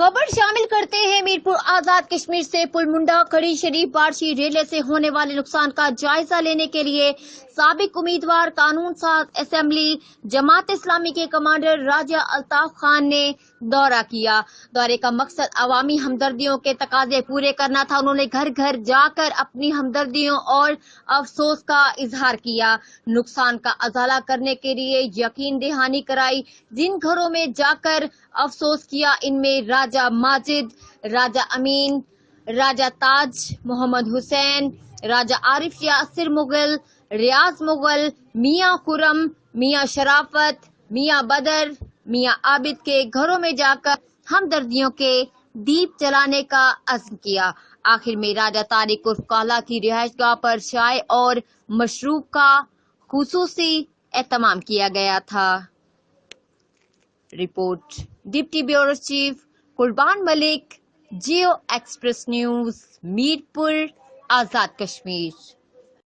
خبر شامل کرتے ہیں میرپور آزاد کشمیر سے پلمنڈا کھڑی شریف بارشی ریلے سے ہونے والے نقصان کا جائزہ لینے کے لیے سابق امیدوار قانون ساز اسمبلی جماعت اسلامی کے کمانڈر راجہ الطاف خان نے دورہ کیا۔ دورے کا مقصد عوامی ہمدردیوں کے تقاضے پورے کرنا تھا۔ انہوں نے گھر گھر جا کر اپنی ہمدردیوں اور افسوس کا اظہار کیا، نقصان کا ازالہ کرنے کے لیے یقین دہانی کرائی۔ جن گھروں میں جا کر افسوس کیا ان میں راجہ ماجد، راجہ امین، راجہ تاج محمد حسین، راجہ عارف یاسر مغل، ریاض مغل، میاں خرم، میاں شرافت، میاں بدر، میاں عابد کے گھروں میں جا کر ہمدردیوں کے دیپ جلانے کا عزم کیا۔ آخر میں راجہ طارق عرف کالا کی رہائش گاہ پر چائے اور مشروب کا خصوصی اہتمام کیا گیا تھا۔ رپورٹ ڈپٹی بیورو چیف قربان ملک، جیو ایکسپریس نیوز، میرپور، آزاد کشمیر۔